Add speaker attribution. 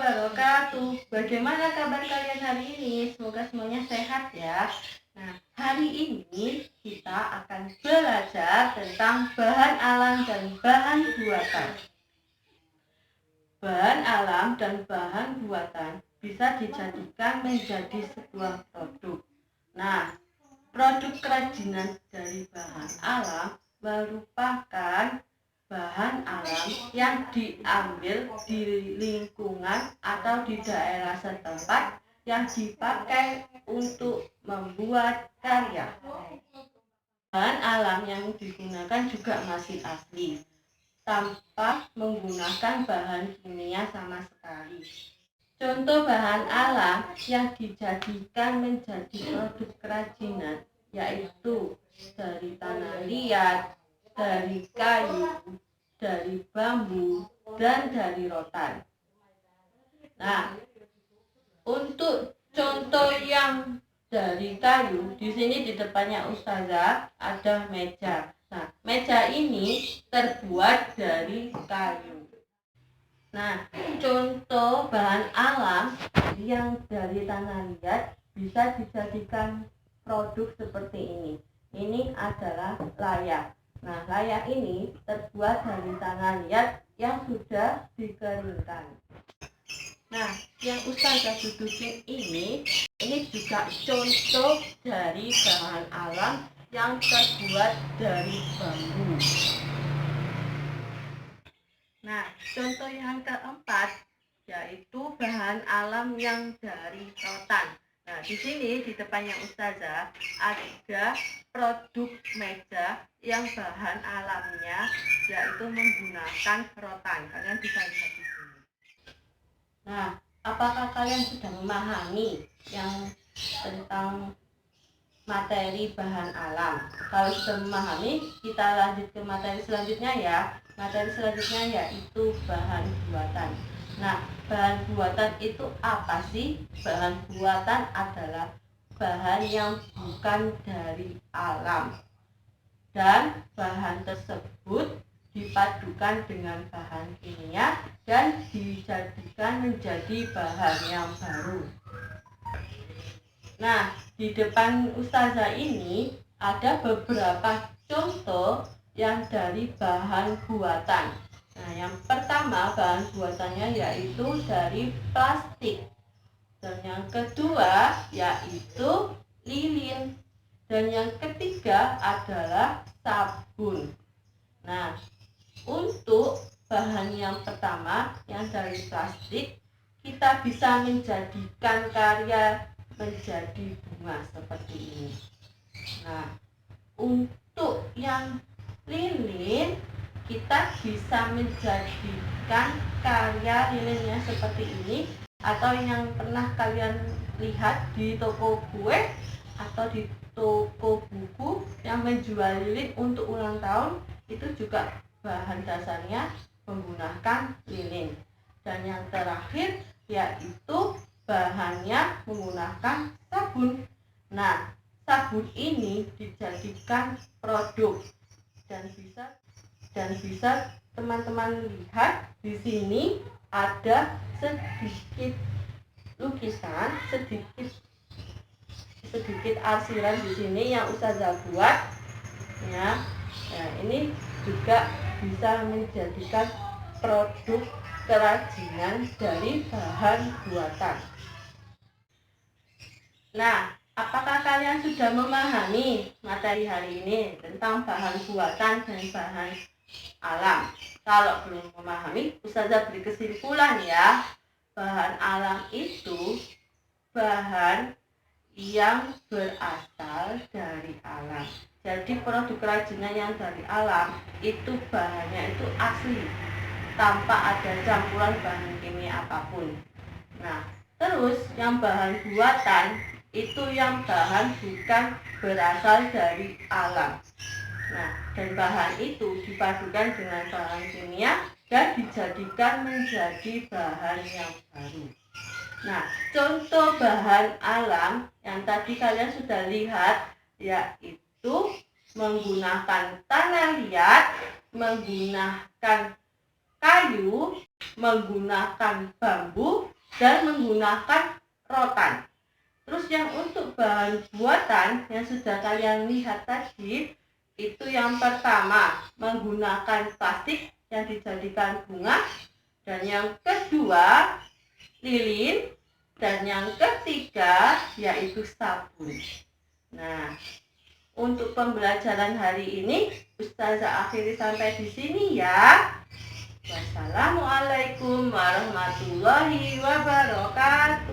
Speaker 1: wabarakatuh. Bagaimana kabar kalian hari ini? Semoga semuanya sehat ya. Nah, hari ini kita akan belajar tentang bahan alam dan bahan buatan. Bahan alam dan bahan buatan bisa dijadikan menjadi sebuah produk. Nah, produk kerajinan dari bahan alam merupakan bahan alam yang diambil di lingkungan atau di daerah setempat yang dipakai untuk membuat karya. Bahan alam yang digunakan juga masih asli, tanpa menggunakan bahan kimia sama sekali. Contoh bahan alam yang dijadikan menjadi produk kerajinan yaitu dari tanah liat, dari kayu, dari bambu, dan dari rotan. Nah, untuk contoh yang dari kayu, di sini di depannya Ustazah ada meja. Nah, meja ini terbuat dari kayu. Nah, contoh bahan alam yang dari tanah liat bisa dijadikan produk seperti ini. Ini adalah layak. Nah, layak ini terbuat dari tanah liat yang sudah dikeringkan. Nah, yang Ustazah dudukin ini juga contoh dari bahan alam yang terbuat dari bambu. Nah, contoh yang keempat yaitu bahan alam yang dari rotan. Nah, di sini di depannya Ustazah ada produk meja yang bahan alamnya yaitu menggunakan rotan. Kalian bisa lihat di sini. Nah, apakah kalian sudah memahami yang tentang materi bahan alam? Kalau sudah memahami, kita lanjut ke materi selanjutnya ya. Materi selanjutnya yaitu bahan buatan. Nah, bahan buatan itu apa sih? Bahan buatan adalah bahan yang bukan dari alam. Dan bahan tersebut dipadukan dengan bahan kimia dan dijadikan menjadi bahan yang baru. Nah, di depan Ustazah ini ada beberapa contoh yang dari bahan buatan. Nah, yang pertama bahan buatannya yaitu dari plastik. Dan yang kedua yaitu lilin. Dan yang ketiga adalah sabun. Nah, untuk bahan yang pertama yang dari plastik, kita bisa menjadikan karya menjadi bunga seperti ini. Nah, untuk yang lilin, kita bisa menjadikan karya lilinnya seperti ini, atau yang pernah kalian lihat di toko kue atau di toko buku yang menjual lilin untuk ulang tahun, itu juga bahan dasarnya menggunakan lilin. Dan yang terakhir yaitu bahannya menggunakan sabun. Nah, sabun ini dijadikan produk dan bisa teman-teman lihat di sini ada sedikit lukisan, sedikit arsiran di sini yang Ustazah buat ya. Nah, ini juga bisa menjadikan produk kerajinan dari bahan buatan. Nah, apakah kalian sudah memahami materi hari ini tentang bahan buatan dan bahan alam? Kalau belum memahami, Ustazah beri kesimpulan ya. Bahan alam itu bahan yang berasal dari alam. Jadi produk kerajinan yang dari alam itu bahannya itu asli, tanpa ada campuran bahan kimia apapun. Nah, terus yang bahan buatan itu yang bahan bukan berasal dari alam. Nah, dan bahan itu dipadukan dengan bahan kimia dan dijadikan menjadi bahan yang baru. Nah, contoh bahan alam yang tadi kalian sudah lihat yaitu menggunakan tanah liat, menggunakan kayu, menggunakan bambu, dan menggunakan rotan. Terus yang untuk bahan buatan yang sudah kalian lihat tadi, itu yang pertama menggunakan plastik yang dijadikan bunga, dan yang kedua lilin, dan yang ketiga yaitu sabun. Nah, untuk pembelajaran hari ini Ustazah akhiri sampai di sini ya. Wassalamualaikum warahmatullahi wabarakatuh.